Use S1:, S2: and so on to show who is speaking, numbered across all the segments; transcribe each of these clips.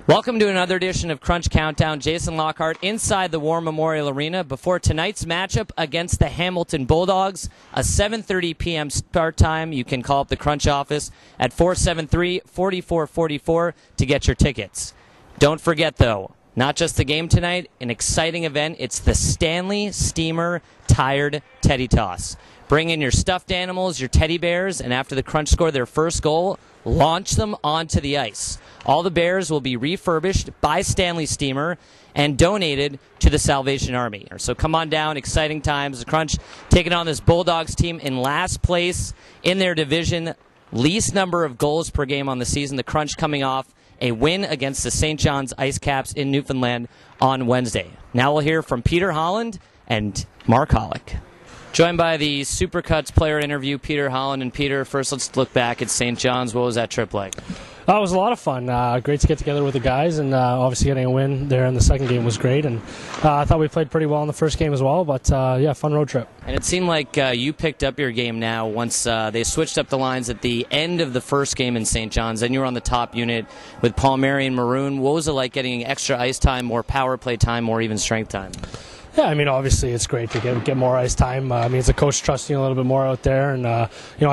S1: Welcome to another edition of Crunch Countdown. Jason Lockhart inside the War Memorial Arena before tonight's matchup against the Hamilton Bulldogs. A 7:30 p.m. start time. You can call up the Crunch office at 473-4444 to get your tickets. Don't forget, though, not just the game tonight, an exciting event. It's the Stanley Steemer Tired Teddy Toss. Bring in your stuffed animals, your teddy bears, and after the Crunch score their first goal, launch them onto the ice. All the bears will be refurbished by Stanley Steemer and donated to the Salvation Army. So come on down, exciting times. The Crunch taking on this Bulldogs team in last place in their division, least number of goals per game on the season. The Crunch coming off a win against the St. John's Ice Caps in Newfoundland on Wednesday. Now we'll hear from Peter Holland and Mark Holick. Joined by the Supercuts player interview, Peter Holland. And Peter, first let's look back at St. John's. What was that trip like?
S2: It was a lot of fun. Great to get together with the guys, and obviously getting a win there in the second game was great. And I thought we played pretty well in the first game as well, but yeah, fun road trip.
S1: And it seemed like you picked up your game now once they switched up the lines at the end of the first game in St. John's. Then you were on the top unit with Palmieri and Maroon. What was it like getting extra ice time, more power play time, more even strength time?
S2: Yeah, I mean, obviously it's great to get more ice time. I mean, it's a coach trusting a little bit more out there, and I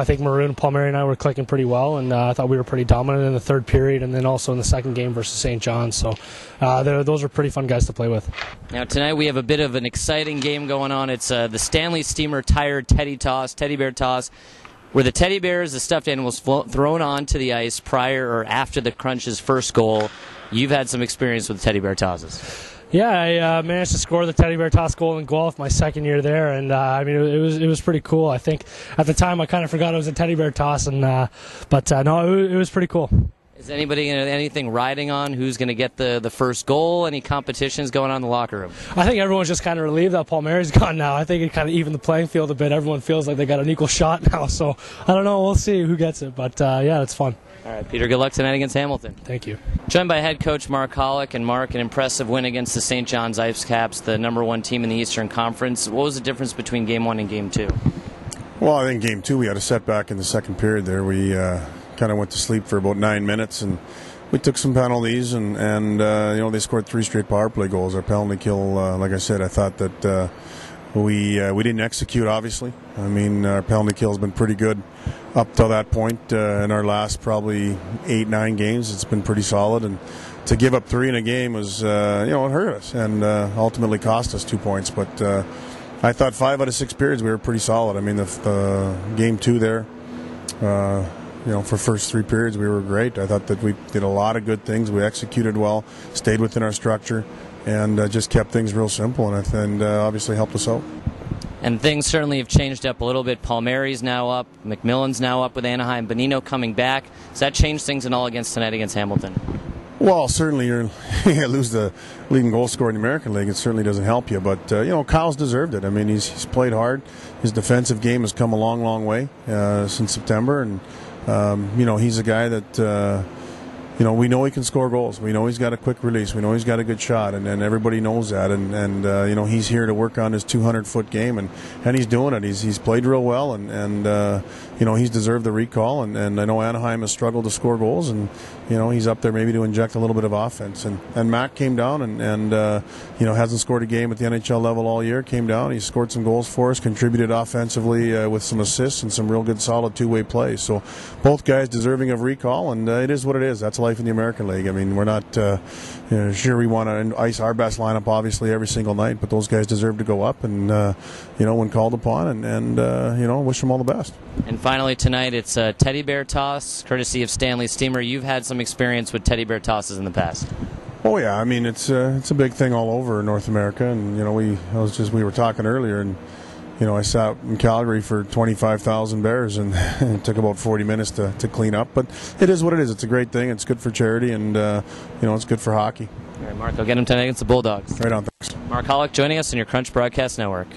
S2: think Maroon, Palmieri, and I were clicking pretty well, and I thought we were pretty dominant in the third period, and then also in the second game versus St. John's. So those are pretty fun guys to play with. Now
S1: tonight we have a bit of an exciting game going on. It's the Stanley Steemer Tired Teddy Bear Toss, where the teddy bears, the stuffed animals, thrown onto the ice prior or after the Crunch's first goal. You've had some experience with teddy bear tosses.
S2: Yeah, I managed to score the teddy bear toss goal in Guelph my second year there, and I mean it was pretty cool. I think at the time I kind of forgot it was a teddy bear toss, and but no, it was pretty cool.
S1: Is anybody anything riding on who's going to get the first goal? Any competitions going on in the locker room?
S2: I think everyone's just kind of relieved that Palmieri's gone now. I think it kind of evened the playing field a bit. Everyone feels like they got an equal shot now, so I don't know. We'll see who gets it, but yeah, it's fun.
S1: All right, Peter, good luck tonight against Hamilton.
S2: Thank you.
S1: Joined by head coach Mark Holick. And Mark, an impressive win against the St. John's Ice Caps, the #1 team in the Eastern Conference. What was the difference between Game 1 and Game 2?
S3: Well, I think Game 2 we had a setback in the second period there. We kind of went to sleep for about 9 minutes, and we took some penalties, and they scored 3 straight power play goals. Our penalty kill, like I said, I thought that we didn't execute, obviously. I mean, our penalty kill has been pretty good up to that point. In our last probably 8-9 games, it's been pretty solid, and to give up 3 in a game was, it hurt us and ultimately cost us 2 points. But I thought 5 out of 6 periods we were pretty solid. I mean, the Game 2 there, for first 3 periods we were great. I thought that we did a lot of good things. We executed well, stayed within our structure, and just kept things real simple, and obviously helped us out.
S1: And things certainly have changed up a little bit. Palmieri's now up. McMillan's now up with Anaheim. Bonino coming back. Does that change things at all against Hamilton?
S3: Well, certainly you lose the leading goal scorer in the American League. It certainly doesn't help you. But, Kyle's deserved it. I mean, he's played hard. His defensive game has come a long, long way since September. And, he's a guy that... we know he can score goals. We know he's got a quick release. We know he's got a good shot, and everybody knows that. And he's here to work on his 200-foot game, and he's doing it. He's played real well, and he's deserved the recall. And I know Anaheim has struggled to score goals, and he's up there maybe to inject a little bit of offense. And Matt came down and hasn't scored a game at the NHL level all year. Came down, he scored some goals for us, contributed offensively with some assists and some real good solid two-way plays. So both guys deserving of recall, and it is what it is. That's life in the American League. I mean, we're not sure we want to ice our best lineup obviously every single night, but those guys deserve to go up and when called upon, and wish them all the best.
S1: And finally tonight, it's a teddy bear toss courtesy of Stanley Steemer. You've had some experience with teddy bear tosses in the past.
S3: Oh yeah, I mean it's a big thing all over North America, and we were talking earlier, and I sat in Calgary for 25,000 bears, and it took about 40 minutes to clean up. But it is what it is. It's a great thing. It's good for charity, and it's good for hockey.
S1: All right, Mark, I'll get him tonight against the Bulldogs.
S3: Right on, thanks.
S1: Mark Holick joining us on your Crunch Broadcast Network.